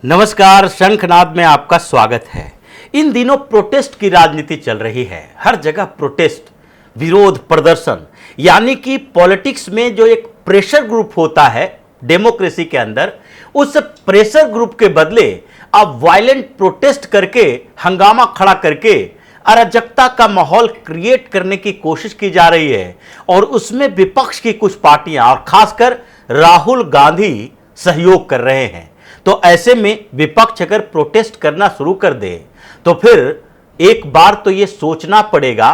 नमस्कार, शंखनाद में आपका स्वागत है। इन दिनों प्रोटेस्ट की राजनीति चल रही है। हर जगह प्रोटेस्ट, विरोध प्रदर्शन, यानी कि पॉलिटिक्स में जो एक प्रेशर ग्रुप होता है डेमोक्रेसी के अंदर, उस प्रेशर ग्रुप के बदले अब वायलेंट प्रोटेस्ट करके, हंगामा खड़ा करके अराजकता का माहौल क्रिएट करने की कोशिश की जा रही है। और उसमें विपक्ष की कुछ पार्टियां और खासकर राहुल गांधी सहयोग कर रहे हैं। तो ऐसे में विपक्ष अगर प्रोटेस्ट करना शुरू कर दे तो फिर एक बार तो यह सोचना पड़ेगा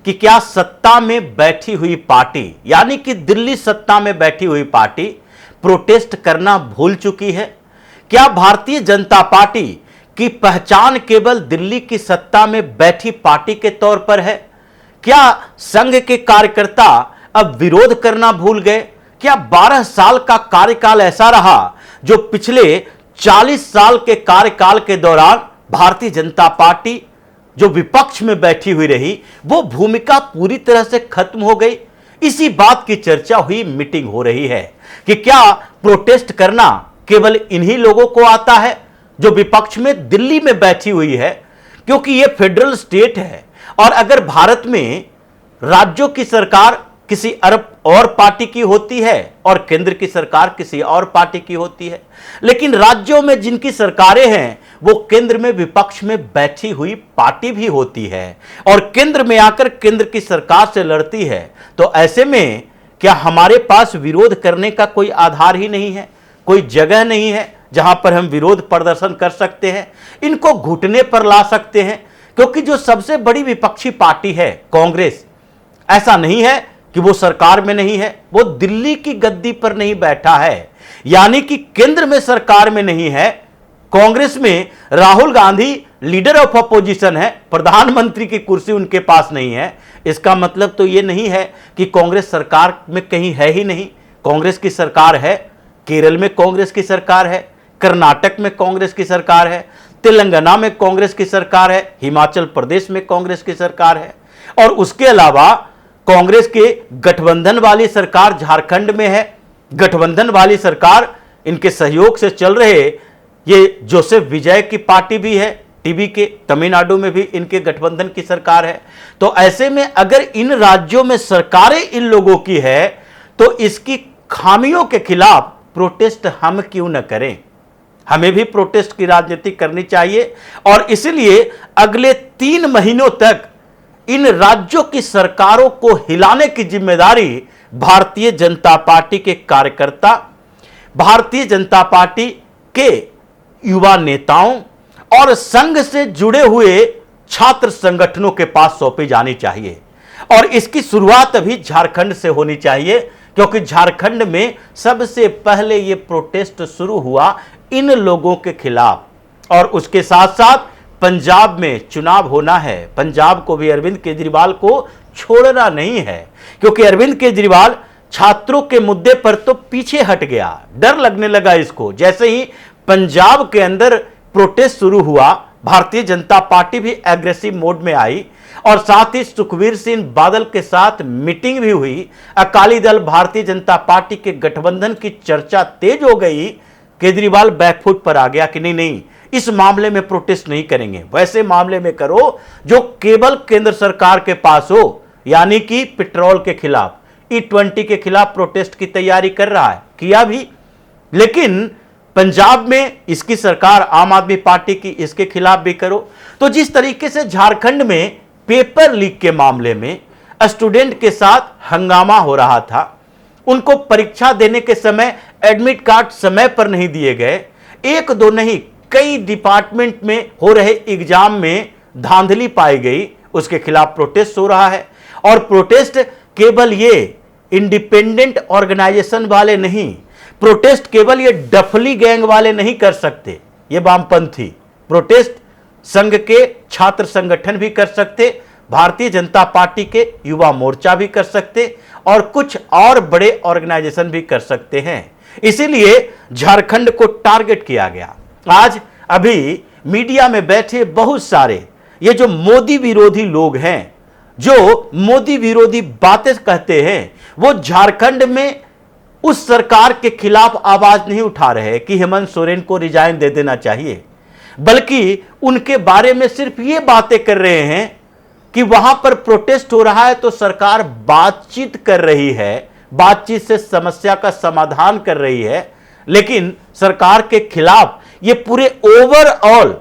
कि क्या सत्ता में बैठी हुई पार्टी, यानी कि दिल्ली सत्ता में बैठी हुई पार्टी प्रोटेस्ट करना भूल चुकी है? क्या भारतीय जनता पार्टी की पहचान केवल दिल्ली की सत्ता में बैठी पार्टी के तौर पर है? क्या संघ के कार्यकर्ता अब विरोध करना भूल गए? क्या 12 साल का कार्यकाल ऐसा रहा जो पिछले 40 साल के कार्यकाल के दौरान भारतीय जनता पार्टी जो विपक्ष में बैठी हुई रही, वो भूमिका पूरी तरह से खत्म हो गई? इसी बात की चर्चा हुई, मीटिंग हो रही है कि क्या प्रोटेस्ट करना केवल इन्हीं लोगों को आता है जो विपक्ष में दिल्ली में बैठी हुई है, क्योंकि ये फेडरल स्टेट है। और अगर भारत में राज्यों की सरकार किसी और पार्टी की होती है और केंद्र की सरकार किसी और पार्टी की होती है, लेकिन राज्यों में जिनकी सरकारें हैं वो केंद्र में विपक्ष में बैठी हुई पार्टी भी होती है और केंद्र में आकर केंद्र की सरकार से लड़ती है। तो ऐसे में क्या हमारे पास विरोध करने का कोई आधार ही नहीं है, कोई जगह नहीं है जहां पर हम विरोध प्रदर्शन कर सकते हैं, इनको घुटने पर ला सकते हैं? क्योंकि जो सबसे बड़ी विपक्षी पार्टी है कांग्रेस, ऐसा नहीं है कि वो सरकार में नहीं है, वो दिल्ली की गद्दी पर नहीं बैठा है, यानी कि केंद्र में सरकार में नहीं है। कांग्रेस में Rahul Gandhi leader of opposition है, प्रधानमंत्री की कुर्सी उनके पास नहीं है। इसका मतलब तो ये नहीं है कि कांग्रेस सरकार में कहीं है ही नहीं। कांग्रेस की सरकार है, केरल में कांग्रेस की सरकार है, कर्नाटक में कांग्रेस की सरकार है, तेलंगाना में कांग्रेस की सरकार है, हिमाचल प्रदेश में कांग्रेस की सरकार है, और उसके अलावा कांग्रेस के गठबंधन वाली सरकार झारखंड में है। गठबंधन वाली सरकार इनके सहयोग से चल रहे ये जोसेफ विजय की पार्टी भी है, टीवी के तमिलनाडु में भी इनके गठबंधन की सरकार है। तो ऐसे में अगर इन राज्यों में सरकारें इन लोगों की है तो इसकी खामियों के खिलाफ प्रोटेस्ट हम क्यों न करें? हमें भी प्रोटेस्ट की राजनीति करनी चाहिए। और इसलिए अगले 3 महीनों तक इन राज्यों की सरकारों को हिलाने की जिम्मेदारी भारतीय जनता पार्टी के कार्यकर्ता, भारतीय जनता पार्टी के युवा नेताओं और संघ से जुड़े हुए छात्र संगठनों के पास सौंपी जानी चाहिए। और इसकी शुरुआत अभी झारखंड से होनी चाहिए, क्योंकि झारखंड में सबसे पहले यह प्रोटेस्ट शुरू हुआ इन लोगों के खिलाफ। और उसके साथ साथ पंजाब में चुनाव होना है। पंजाब को भी अरविंद केजरीवाल को छोड़ना नहीं है, क्योंकि अरविंद केजरीवाल छात्रों के मुद्दे पर तो पीछे हट गया, डर लगने लगा इसको। जैसे ही पंजाब के अंदर प्रोटेस्ट शुरू हुआ, भारतीय जनता पार्टी भी एग्रेसिव मोड में आई और साथ ही सुखबीर सिंह बादल के साथ मीटिंग भी हुई। अकाली दल भारतीय जनता पार्टी के गठबंधन की चर्चा तेज हो गई। केजरीवाल बैकफुट पर आ गया कि नहीं, इस मामले में प्रोटेस्ट नहीं करेंगे, वैसे मामले में करो जो केवल केंद्र सरकार के पास हो, यानी कि पेट्रोल के खिलाफ, E20 के खिलाफ प्रोटेस्ट की तैयारी कर रहा है, किया भी। लेकिन पंजाब में इसकी सरकार आम आदमी पार्टी की, इसके खिलाफ भी करो। तो जिस तरीके से झारखंड में पेपर लीक के मामले में स्टूडेंट के साथ हंगामा हो रहा था, उनको परीक्षा देने के समय एडमिट कार्ड समय पर नहीं दिए गए, 1-2 नहीं कई डिपार्टमेंट में हो रहे एग्जाम में धांधली पाई गई, उसके खिलाफ प्रोटेस्ट हो रहा है। और प्रोटेस्ट केवल ये इंडिपेंडेंट ऑर्गेनाइजेशन वाले नहीं, प्रोटेस्ट केवल ये डफली गैंग वाले नहीं कर सकते, ये वामपंथी प्रोटेस्ट संघ के छात्र संगठन भी कर सकते, भारतीय जनता पार्टी के युवा मोर्चा भी कर सकते और कुछ और बड़े ऑर्गेनाइजेशन भी कर सकते हैं। इसीलिए झारखंड को टारगेट किया गया। आज अभी मीडिया में बैठे बहुत सारे ये जो मोदी विरोधी लोग हैं, जो मोदी विरोधी बातें कहते हैं वो झारखंड में उस सरकार के खिलाफ आवाज नहीं उठा रहे कि हेमंत सोरेन को रिजाइन दे देना चाहिए, बल्कि उनके बारे में सिर्फ ये बातें कर रहे हैं कि वहां पर प्रोटेस्ट हो रहा है तो सरकार बातचीत कर रही है, बातचीत से समस्या का समाधान कर रही है, लेकिन सरकार के खिलाफ ये पूरे ओवरऑल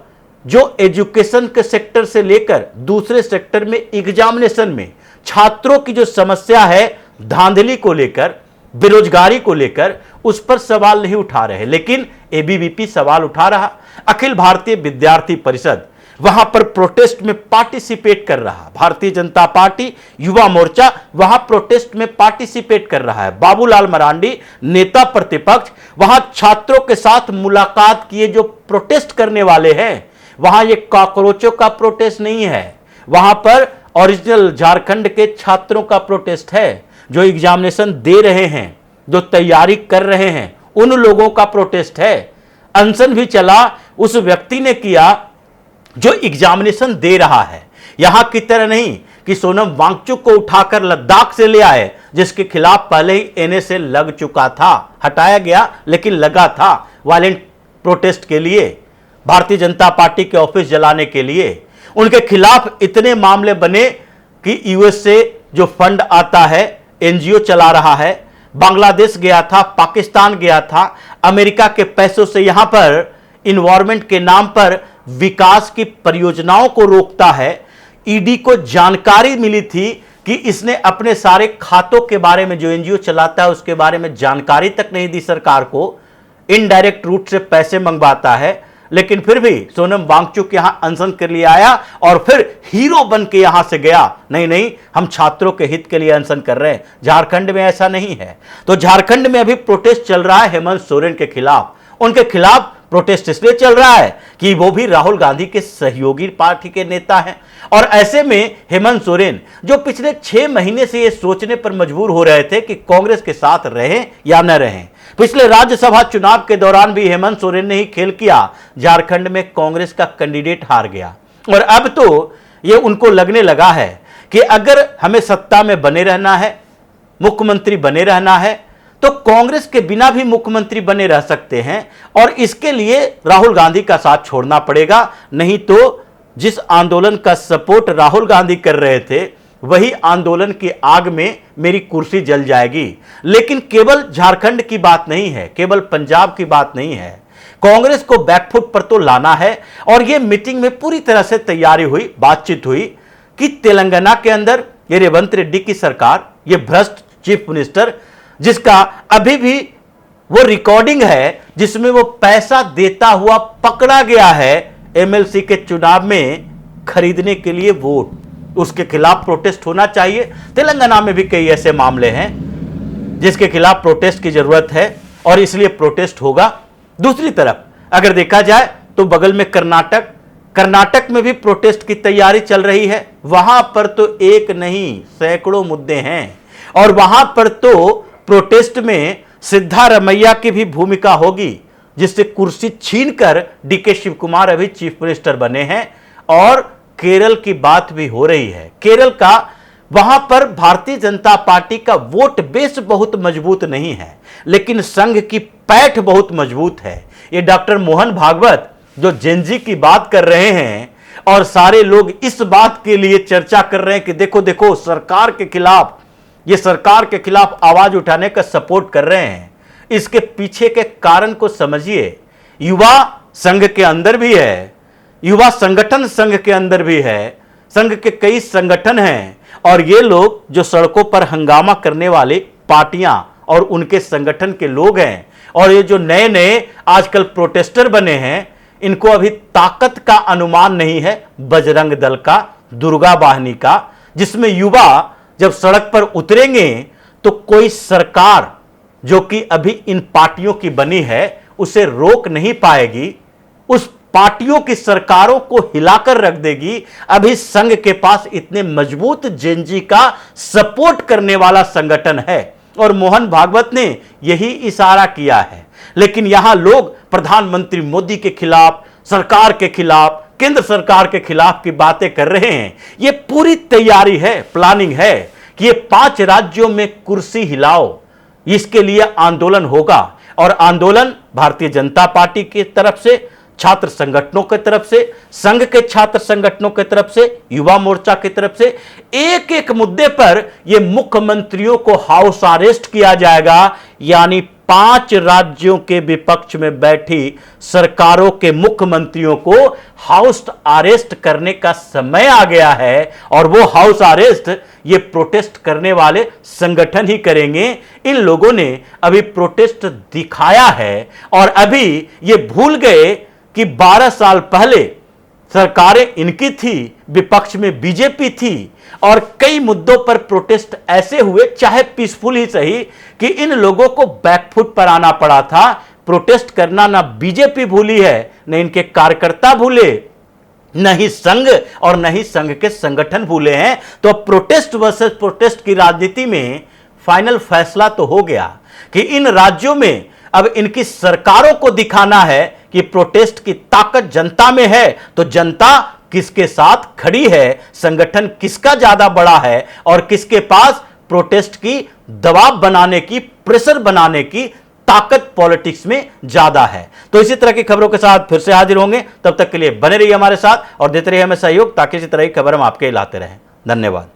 जो एजुकेशन के सेक्टर से लेकर दूसरे सेक्टर में एग्जामिनेशन में छात्रों की जो समस्या है, धांधली को लेकर, बेरोजगारी को लेकर, उस पर सवाल नहीं उठा रहे, लेकिन एबीवीपी सवाल उठा रहा। अखिल भारतीय विद्यार्थी परिषद वहां पर प्रोटेस्ट में पार्टिसिपेट कर रहा, भारतीय जनता पार्टी युवा मोर्चा वहां प्रोटेस्ट में पार्टिसिपेट कर रहा है। बाबूलाल मरांडी नेता प्रतिपक्ष वहां छात्रों के साथ मुलाकात किए। जो प्रोटेस्ट करने वाले हैं वहां ये कॉकरोचों का प्रोटेस्ट नहीं है, वहां पर ओरिजिनल झारखंड के छात्रों का प्रोटेस्ट है, जो एग्जामिनेशन दे रहे हैं, जो तैयारी कर रहे हैं, उन लोगों का प्रोटेस्ट है। अनशन भी चला उस व्यक्ति ने किया जो एग्जामिनेशन दे रहा है। यहां की तरह नहीं कि सोनम वांगचुक को उठाकर लद्दाख से ले आए, जिसके खिलाफ पहले ही एनएसए लग चुका था, हटाया गया लेकिन लगा था वायलेंट प्रोटेस्ट के लिए, भारतीय जनता पार्टी के ऑफिस जलाने के लिए। उनके खिलाफ इतने मामले बने कि यूएस से जो फंड आता है, एनजीओ चला रहा है, बांग्लादेश गया था, पाकिस्तान गया था, अमेरिका के पैसों से यहां पर इन्वायरमेंट के नाम पर विकास की परियोजनाओं को रोकता है। ईडी को जानकारी मिली थी कि इसने अपने सारे खातों के बारे में, जो एनजीओ चलाता है उसके बारे में जानकारी तक नहीं दी सरकार को, इनडायरेक्ट रूट से पैसे मंगवाता है, लेकिन फिर भी सोनम वांगचुक यहां अनशन के लिए आया और फिर हीरो बन के यहां से गया। नहीं नहीं, हम छात्रों के हित के लिए अनशन कर रहे हैं। झारखंड में ऐसा नहीं है। तो झारखंड में अभी प्रोटेस्ट चल रहा है हेमंत सोरेन के खिलाफ। उनके खिलाफ प्रोटेस्ट इसलिए चल रहा है कि वो भी राहुल गांधी के सहयोगी पार्टी के नेता हैं, और ऐसे में हेमंत सोरेन जो पिछले 6 महीने से ये सोचने पर मजबूर हो रहे थे कि कांग्रेस के साथ रहें या न रहें। पिछले राज्यसभा चुनाव के दौरान भी हेमंत सोरेन ने ही खेल किया, झारखंड में कांग्रेस का कैंडिडेट हार गया, और अब तो ये उनको लगने लगा है कि अगर हमें सत्ता में बने रहना है, मुख्यमंत्री बने रहना है, तो कांग्रेस के बिना भी मुख्यमंत्री बने रह सकते हैं, और इसके लिए राहुल गांधी का साथ छोड़ना पड़ेगा। नहीं तो जिस आंदोलन का सपोर्ट राहुल गांधी कर रहे थे, वही आंदोलन की आग में मेरी कुर्सी जल जाएगी। लेकिन केवल झारखंड की बात नहीं है, केवल पंजाब की बात नहीं है, कांग्रेस को बैकफुट पर तो लाना है। और यह मीटिंग में पूरी तरह से तैयारी हुई, बातचीत हुई कि तेलंगाना के अंदर ये रेवंत रेड्डी की सरकार, ये भ्रष्ट चीफ मिनिस्टर, जिसका अभी भी वो रिकॉर्डिंग है जिसमें वो पैसा देता हुआ पकड़ा गया है एमएलसी के चुनाव में खरीदने के लिए वोट, उसके खिलाफ प्रोटेस्ट होना चाहिए। तेलंगाना में भी कई ऐसे मामले हैं जिसके खिलाफ प्रोटेस्ट की जरूरत है, और इसलिए प्रोटेस्ट होगा। दूसरी तरफ अगर देखा जाए तो बगल में कर्नाटक में भी प्रोटेस्ट की तैयारी चल रही है। वहां पर तो एक नहीं सैकड़ों मुद्दे हैं, और वहां पर तो प्रोटेस्ट में सिद्धारमैया की भी भूमिका होगी, जिससे कुर्सी छीनकर डीके शिव कुमार अभी चीफ मिनिस्टर बने हैं। और केरल की बात भी हो रही है। केरल का वहां पर भारतीय जनता पार्टी का वोट बेस बहुत मजबूत नहीं है, लेकिन संघ की पैठ बहुत मजबूत है। ये डॉक्टर मोहन भागवत जो जेनजी की बात कर रहे हैं, और सारे लोग इस बात के लिए चर्चा कर रहे हैं कि देखो देखो सरकार के खिलाफ, ये सरकार के खिलाफ आवाज उठाने का सपोर्ट कर रहे हैं। इसके पीछे के कारण को समझिए। युवा संघ के अंदर भी है, युवा संगठन संघ के अंदर भी है, संघ के कई संगठन हैं, और ये लोग जो सड़कों पर हंगामा करने वाले पार्टियां और उनके संगठन के लोग हैं, और ये जो नए नए आजकल प्रोटेस्टर बने हैं, इनको अभी ताकत का अनुमान नहीं है बजरंग दल का, दुर्गा वाहिनी का, जिसमें युवा जब सड़क पर उतरेंगे तो कोई सरकार जो कि अभी इन पार्टियों की बनी है उसे रोक नहीं पाएगी, उस पार्टियों की सरकारों को हिलाकर रख देगी। अभी संघ के पास इतने मजबूत जेनजी का सपोर्ट करने वाला संगठन है, और मोहन भागवत ने यही इशारा किया है। लेकिन यहां लोग प्रधानमंत्री मोदी के खिलाफ, सरकार के खिलाफ, केंद्र सरकार के खिलाफ की बातें कर रहे हैं, ये पूरी तैयारी है, प्लानिंग है कि ये 5 राज्यों में कुर्सी हिलाओ, इसके लिए आंदोलन होगा। और आंदोलन भारतीय जनता पार्टी की तरफ से, छात्र संगठनों की तरफ से, संघ के छात्र संगठनों की तरफ से, युवा मोर्चा की तरफ से, एक एक मुद्दे पर यह मुख्यमंत्रियों को हाउस अरेस्ट किया जाएगा। यानी 5 राज्यों के विपक्ष में बैठी सरकारों के मुख्यमंत्रियों को हाउस अरेस्ट करने का समय आ गया है। और वो हाउस अरेस्ट ये प्रोटेस्ट करने वाले संगठन ही करेंगे। इन लोगों ने अभी प्रोटेस्ट दिखाया है और अभी ये भूल गए कि 12 साल पहले सरकारें इनकी थी, विपक्ष में बीजेपी थी और कई मुद्दों पर प्रोटेस्ट ऐसे हुए, चाहे पीसफुल ही सही, कि इन लोगों को बैकफुट पर आना पड़ा था। प्रोटेस्ट करना ना बीजेपी भूली है, न इनके कार्यकर्ता भूले, न ही संघ और न ही संघ के संगठन भूले हैं। तो प्रोटेस्ट वर्सेस प्रोटेस्ट की राजनीति में फाइनल फैसला तो हो गया कि इन राज्यों में अब इनकी सरकारों को दिखाना है कि प्रोटेस्ट की ताकत जनता में है, तो जनता किसके साथ खड़ी है, संगठन किसका ज्यादा बड़ा है और किसके पास प्रोटेस्ट की दबाव बनाने की, प्रेशर बनाने की ताकत पॉलिटिक्स में ज्यादा है। तो इसी तरह की खबरों के साथ फिर से हाजिर होंगे। तब तक के लिए बने रहिए हमारे साथ और देते रहिए हमें सहयोग, ताकि इसी तरह की खबर हम आपके लाते रहें। धन्यवाद।